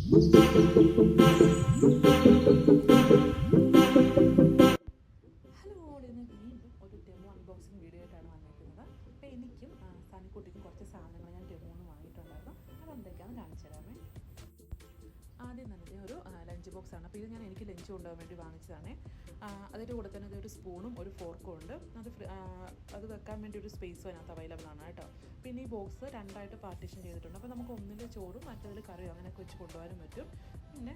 All, ഇന്ന് വീണ്ടും ഒരു ഡെമോ അൺബോക്സിങ് വീഡിയോ ആയിട്ടാണ് വന്നിരിക്കുന്നത്. അപ്പോൾ എനിക്കും സനിക്കുട്ടിക്കും കുറച്ച് സാധനങ്ങൾ ഞാൻ ഡെമോന്ന് വാങ്ങിയിട്ടുണ്ടായിരുന്നു. അതെന്തൊക്കെയാണെന്ന് കാണിച്ചു തരാമേ. ആദ്യം തന്നെ ഒരു ലഞ്ച് ബോക്സാണ്. അപ്പോൾ ഇത് ഞാൻ എനിക്ക് ലഞ്ച് കൊണ്ടുപോകാൻ വേണ്ടി വാങ്ങിച്ചതാണ്. അതിൻ്റെ കൂടെ തന്നെ ഇതൊരു സ്പൂണും ഒരു ഫോർക്കും ഉണ്ട്. അത് വെക്കാൻ വേണ്ടി ഒരു സ്പേസും അതിനകത്ത് അവൈലബിൾ ആണ് കേട്ടോ. പിന്നെ ഈ ബോക്സ് രണ്ടായിട്ട് പാർട്ടീഷൻ ചെയ്തിട്ടുണ്ട്. അപ്പോൾ നമുക്ക് ഒന്നിൽ ചോറും മറ്റതിൽ കറിയോ അങ്ങനെയൊക്കെ വെച്ച് കൊണ്ടുപോകാനും പറ്റും. പിന്നെ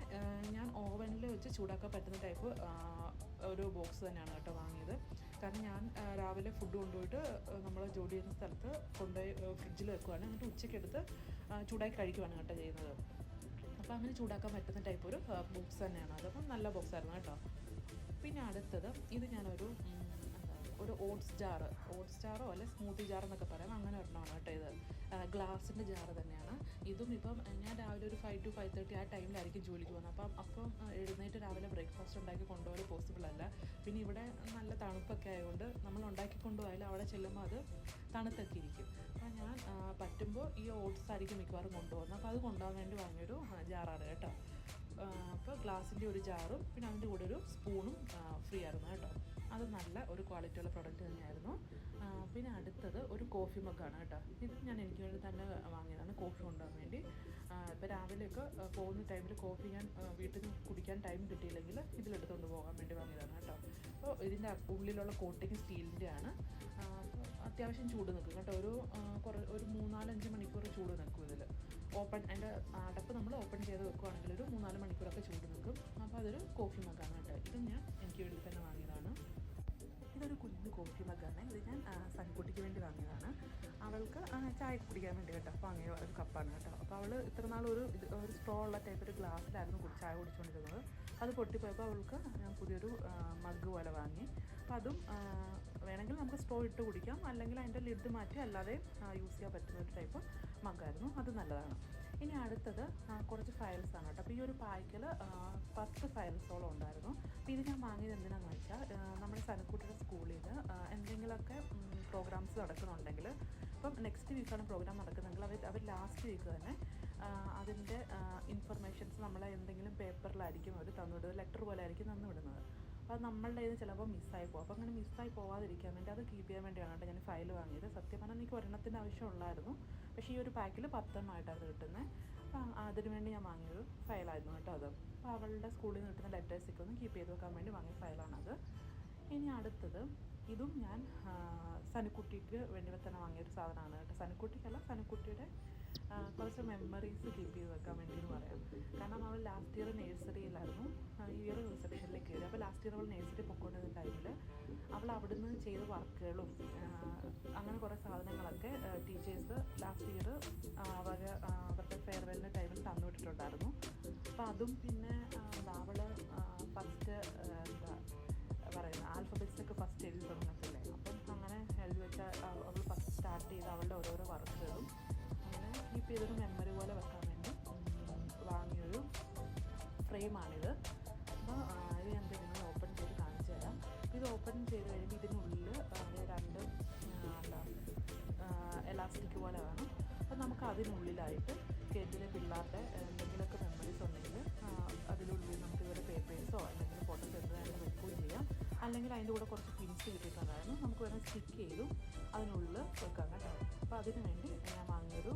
ഞാൻ ഓവനിൽ വെച്ച് ചൂടാക്കാൻ പറ്റുന്ന ടൈപ്പ് ഒരു ബോക്സ് തന്നെയാണ് കേട്ടോ വാങ്ങിയത്. കാരണം ഞാൻ രാവിലെ ഫുഡ് കൊണ്ടുപോയിട്ട് നമ്മൾ ജോലി ചെയ്യുന്ന സ്ഥലത്ത് കൊണ്ടുപോയി ഫ്രിഡ്ജിൽ വെക്കുവാണ്. എന്നിട്ട് ഉച്ചയ്ക്കെടുത്ത് ചൂടാക്കി കഴിക്കുവാണ് കേട്ടോ ചെയ്യുന്നത്. അപ്പോൾ അങ്ങനെ ചൂടാക്കാൻ പറ്റുന്ന ടൈപ്പ് ഒരു ബോക്സ് തന്നെയാണ്. അതപ്പം നല്ല ബോക്സായിരുന്നു കേട്ടോ. പിന്നെ അടുത്തത് ഇത് ഞാനൊരു ഒരു ഓട്സ് ജാറോ അല്ലെ സ്മൂത്തി ജാർ എന്നൊക്കെ പറയാം, അങ്ങനെ ഒരെണ്ണമാണ് കേട്ടോ. ഇത് ഗ്ലാസിൻ്റെ ജാറ് തന്നെയാണ്. ഇതും ഇപ്പം ഞാൻ രാവിലെ ഒരു 5 to 5:30 ആ ടൈമിലായിരിക്കും ജോലിക്ക് പോകുന്നത്. അപ്പം എഴുന്നേറ്റ് രാവിലെ ബ്രേക്ക്ഫാസ്റ്റ് ഉണ്ടാക്കി കൊണ്ടുപോകൽ പോസിബിൾ അല്ല. പിന്നെ ഇവിടെ നല്ല തണുപ്പൊക്കെ ആയതുകൊണ്ട് നമ്മൾ ഉണ്ടാക്കി കൊണ്ടുപോയാലും അവിടെ ചെല്ലുമ്പോൾ അത് തണുത്തൊക്കെ ഇരിക്കും. അപ്പോൾ ഞാൻ പറ്റുമ്പോൾ ഈ ഓട്സ് ആയിരിക്കും മിക്കവാറും കൊണ്ടുപോകുന്നത്. അപ്പോൾ അത് കൊണ്ടുപോകാൻ വേണ്ടി വാങ്ങിയൊരു ജാറാണ് കേട്ടോ. അപ്പോൾ ഗ്ലാസിൻ്റെ ഒരു ജാറും പിന്നെ അതിൻ്റെ കൂടെ ഒരു സ്പൂണും ഫ്രീ ആയിരുന്നു കേട്ടോ. അത് നല്ല ഒരു ക്വാളിറ്റിയുള്ള പ്രൊഡക്റ്റ് തന്നെയായിരുന്നു. പിന്നെ അടുത്തത് ഒരു കോഫി മഗ്ഗാണ് കേട്ടോ. ഇത് ഞാൻ എനിക്ക് വേണ്ടി തന്നെ വാങ്ങിയതാണ്, കോഫി കൊണ്ടുപോകാൻ വേണ്ടി. ഇപ്പോൾ രാവിലെയൊക്കെ പോകുന്ന ടൈമിൽ കോഫി ഞാൻ വീട്ടിൽ നിന്ന് കുടിക്കാൻ ടൈം കിട്ടിയില്ലെങ്കിൽ ഇതിലെടുത്തുകൊണ്ട് പോകാൻ വേണ്ടി വാങ്ങിയതാണ് കേട്ടോ. അപ്പോൾ ഇതിൻ്റെ ഉള്ളിലുള്ള കോട്ടിങ് സ്റ്റീലിൻ്റെ ആണ്. അത്യാവശ്യം ചൂട് നിൽക്കും കേട്ടോ. ഒരു 3-4-5 മണിക്കൂർ ചൂട് നിൽക്കും ഇതിൽ. അതിൻ്റെ അടപ്പ് നമ്മൾ ഓപ്പൺ ചെയ്ത് വെക്കുകയാണെങ്കിൽ ഒരു 3-4 മണിക്കൂറൊക്കെ ചൂട് നിൽക്കും. അപ്പോൾ അതൊരു കോഫി മഗ്ഗാണ് കേട്ടോ. ഇത് ഞാൻ എനിക്ക് വേണ്ടി തന്നെ വാങ്ങിയതാണ്. ഇതൊരു കുഞ്ഞ് കോഫി മഗ്ഗാണ്. ഇത് ഞാൻ സനിക്കുട്ടിക്ക് വേണ്ടി വാങ്ങിയതാണ്. അവൾക്ക് ചായ കുടിക്കാൻ വേണ്ടി കേട്ടോ വാങ്ങിയ ഒരു കപ്പാണ് കേട്ടോ. അപ്പോൾ അവൾ ഇത്ര നാൾ ഒരു സ്ട്രോ ഉള്ള ടൈപ്പ് ഒരു ഗ്ലാസ്സിലായിരുന്നു ചായ കുടിച്ചുകൊണ്ടിരുന്നത്. അത് പൊട്ടിപ്പോയപ്പോൾ അവൾക്ക് ഞാൻ പുതിയൊരു മഗ്ഗ് പോലെ വാങ്ങി. അപ്പോൾ അതും വേണമെങ്കിൽ നമുക്ക് സ്ട്രോ ഇട്ട് കുടിക്കാം, അല്ലെങ്കിൽ അതിൻ്റെ ലിഡ് മാറ്റി അല്ലാതെ യൂസ് ചെയ്യാൻ പറ്റുന്ന ഒരു ടൈപ്പ് മഗ്ഗായിരുന്നു. അത് നല്ലതാണ്. ഇനി അടുത്തത് കുറച്ച് ഫയൽസാണ് കേട്ടോ. അപ്പോൾ ഈ ഒരു പായ്ക്കിൽ 10 ഫയൽസോളം ഉണ്ടായിരുന്നു. അപ്പോൾ ഇത് ഞാൻ വാങ്ങിയത് എന്തിനാണെന്ന് വെച്ചാൽ നമ്മുടെ സനിക്കുട്ടിയുടെ സ്കൂളിൽ എന്തെങ്കിലുമൊക്കെ പ്രോഗ്രാംസ് നടക്കുന്നുണ്ടെങ്കിൽ, ഇപ്പം നെക്സ്റ്റ് വീക്കാണ് പ്രോഗ്രാം നടക്കുന്നതെങ്കിൽ അവർ ലാസ്റ്റ് വീക്ക് തന്നെ അതിൻ്റെ ഇൻഫർമേഷൻസ് നമ്മളെ എന്തെങ്കിലും പേപ്പറിലായിരിക്കും അവർ തന്നുവിടുന്നത്, ലെറ്റർ പോലെ ആയിരിക്കും തന്നുവിടുന്നത്. അപ്പോൾ അത് നമ്മളുടെ കയ്യിൽ ചിലപ്പോൾ മിസ്സായി പോകും. അപ്പോൾ അങ്ങനെ മിസ്സായി പോകാതിരിക്കാൻ വേണ്ടി അത് കീപ്പ് ചെയ്യാൻ വേണ്ടിയാണ് കേട്ടോ ഞാൻ ഫയൽ വാങ്ങിയത്. സത്യം പറഞ്ഞാൽ എനിക്ക് ഒരെണ്ണത്തിൻ്റെ ആവശ്യമുള്ളായിരുന്നു, പക്ഷേ ഈ ഒരു പാക്കിൽ 10 എണ്ണമായിട്ടാണ് കിട്ടുന്നത്. അപ്പോൾ അതിന് വേണ്ടി ഞാൻ വാങ്ങിയൊരു ഫയലായിരുന്നു കേട്ടോ അത്. അപ്പോൾ അവളുടെ സ്കൂളിൽ നിന്ന് കിട്ടുന്ന ലെറ്റേഴ്സൊക്കെ ഒന്ന് കീപ്പ് ചെയ്ത് വെക്കാൻ വേണ്ടി വാങ്ങിയ ഫയലാണത്. ഇനി അടുത്തത് ഇതും ഞാൻ സനിക്കുട്ടിക്ക് വേണ്ടി തന്നെ വാങ്ങിയൊരു സാധനമാണ് കേട്ടോ. സനിക്കുട്ടിയുടെ കുറച്ച് മെമ്മറീസ് കീപ്പ് ചെയ്ത് വെക്കാൻ വേണ്ടി എന്ന് പറയാം. കാരണം അവൾ ലാസ്റ്റ് ഇയർ നേഴ്സറിയിലായിരുന്നു, ഈ ഇയർ റിസപ്ഷനിലേക്ക് കയറി. അപ്പോൾ ലാസ്റ്റ് ഇയർ അവൾ നേഴ്സറി പൊയ്ക്കൊണ്ടിരുന്ന ടൈമിൽ അവൾ അവിടുന്ന് ചെയ്ത വർക്കുകളും അങ്ങനെ കുറേ സാധനങ്ങളൊക്കെ ടീച്ചേഴ്സ് ലാസ്റ്റ് ഇയർ അവരുടെ ഫെയർവെല്ലിൻ്റെ ടൈമിൽ തന്നുവിട്ടിട്ടുണ്ടായിരുന്നു. അപ്പോൾ അതും പിന്നെ അവൾ ഫസ്റ്റ് പറയുന്നത് ആൽഫബറ്റ്സൊക്കെ ഫസ്റ്റ് എഴുതി തുടങ്ങത്തില്ലേ, അപ്പം അങ്ങനെ എഴുതി വെച്ചാൽ അവൾ ഫസ്റ്റ് സ്റ്റാർട്ട് ചെയ്ത് അവളുടെ ഓരോരോ വർക്കുകളും അങ്ങനെ കീപ്പ് ചെയ്തൊരു മെമ്മറി പോലെ വെക്കാൻ വേണ്ടി വാങ്ങിയൊരു ഫ്രെയിമാണിത്. അപ്പോൾ ഇത് ഞാൻ ഇതിനെ ഓപ്പൺ ചെയ്ത് കാണിച്ചു തരാം. ഇത് ഓപ്പൺ ചെയ്ത് കഴിയുമ്പോൾ ഇതിനുള്ളിൽ 2 എലാസ്റ്റിക് പോലെ കാണും. അപ്പോൾ നമുക്ക് അതിനുള്ളിലായിട്ട് കേട്ടിലെ പിള്ളേരുടെ എന്തെങ്കിലുമൊക്കെ മെമ്മറീസ് ഉണ്ടെങ്കിൽ അതിനുള്ളിൽ നമുക്ക് ഇവരുടെ പേപ്പേഴ്സോ അല്ലെങ്കിൽ ഫോട്ടോസ് എന്തായാലും വെക്കുകയും ചെയ്യാം. അല്ലെങ്കിൽ അതിൻ്റെ കൂടെ കുറച്ച് പിൻസ് കിട്ടിയിട്ടുണ്ടായിരുന്നു, നമുക്ക് വേണമെങ്കിൽ സ്റ്റിക്ക് ചെയ്തും അതിനുള്ളിൽ വെക്കാം കേട്ടോ. അപ്പോൾ അതിന് വേണ്ടി ഞാൻ വാങ്ങിയൊരു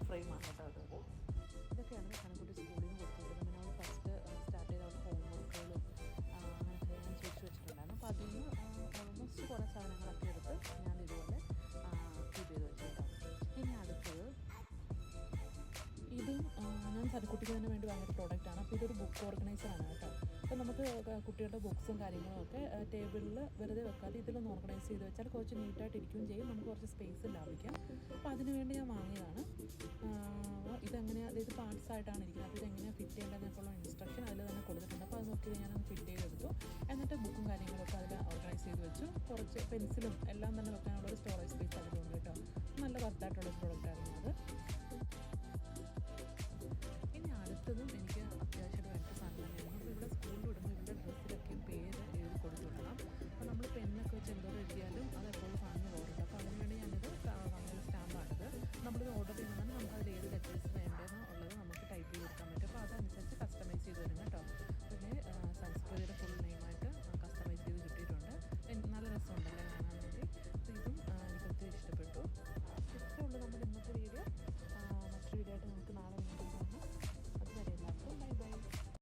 ഫ്രെയിമാണ് കേട്ടോ അത്. ഇതൊക്കെയാണ് സനിക്കുട്ടി സ്കൂളിൽ നിന്ന് കൊടുത്തുവിടുന്നത്. പിന്നെ അവൾ ഫസ്റ്റ് സ്റ്റാർട്ട് ചെയ്ത അവരുടെ ഹോംവർക്കുകളും അങ്ങനെയൊക്കെ ഞാൻ ചോദിച്ചു വെച്ചിട്ടുണ്ടായിരുന്നു. അപ്പോൾ അതിൽ നിന്ന് ഓൾമോസ്റ്റ് കുറേ സാധനങ്ങളൊക്കെ എടുത്ത് ഞാൻ ഇതുപോലെ കീപ്പ് ചെയ്ത് വെച്ചിട്ടുണ്ടായിരുന്നു. ഇനി അടുത്തത് ഇതും ഞാൻ സനിക്കുട്ടിക്ക് തന്നെ വേണ്ടി വാങ്ങിയൊരു പ്രോഡക്റ്റാണ്. അപ്പോൾ ഇതൊരു ബുക്ക് ഓർഗനൈസറാണ് കേട്ടോ. അപ്പോൾ നമുക്ക് കുട്ടികളുടെ ബുക്സും കാര്യങ്ങളും ഒക്കെ ടേബിളിൽ വെറുതെ വെക്കാതെ ഇതിലൊന്ന് ഓർഗനൈസ് ചെയ്ത് വെച്ചാൽ കുറച്ച് നീറ്റായിട്ട് ഇരിക്കുകയും ചെയ്യും, നമുക്ക് കുറച്ച് സ്പേസ് ലാഭിക്കാം. അപ്പോൾ അതിന് വേണ്ടി ഞാൻ വാങ്ങിയതാണ്. ഇത് പാർട്സ് ആയിട്ടാണ് ഇരിക്കുന്നത്. അപ്പോൾ ഇതെങ്ങനെയാണ് ഫിറ്റ് ചെയ്യേണ്ടതെന്നൊക്കെയുള്ള ഇൻസ്ട്രക്ഷൻ അതിൽ തന്നെ കൊടുത്തിട്ടുണ്ട്. അപ്പോൾ അത് നോക്കി ഞാനൊന്ന് ഫിറ്റ് ചെയ്തെടുത്തു. എന്നിട്ട് ബുക്കും കാര്യങ്ങളൊക്കെ അതിൽ ഓർഗനൈസ് ചെയ്ത് വെച്ചു. കുറച്ച് പെൻസിലും എല്ലാം തന്നെ വെക്കാനുള്ള ഒരു സ്റ്റോറേജ് സ്പേസ് അതിലുണ്ട് കേട്ടോ. നല്ല വർത്തായിട്ടുള്ളൊരു പ്രോഡക്റ്റായിരുന്നു അത്. ഇനി അടുത്തതും എനിക്ക് അത്യാവശ്യമായിട്ട് വേണ്ട സാധനം തന്നെയായിരുന്നു. അപ്പോൾ ഇവിടെ സ്കൂളിൽ വിടുമ്പോൾ ഇവരുടെ ഡ്രസ്സിലൊക്കെയും പേര് എഴുതി കൊടുത്തിടണം. അപ്പോൾ നമ്മൾ പെന്നൊക്കെ വെച്ച് എന്തോരം എഴുതിയാലും അത് എപ്പോഴും പറഞ്ഞു പോകാറുണ്ട്. അപ്പോൾ അതിനുവേണ്ടി ഞാനിത് വാങ്ങിയ സ്റ്റാമ്പാണിത്. നമ്മളിത് ഓർഡർ ചെയ്യുന്നതാണ്, നമുക്ക് അതിൽ ഏത് ലെറ്റേഴ്സ് വേണ്ടതെന്ന് ഉള്ളത് നമുക്ക് ടൈപ്പ് ചെയ്ത് കൊടുക്കാൻ പറ്റും. അപ്പോൾ അതനുസരിച്ച് വരും കേട്ടോ.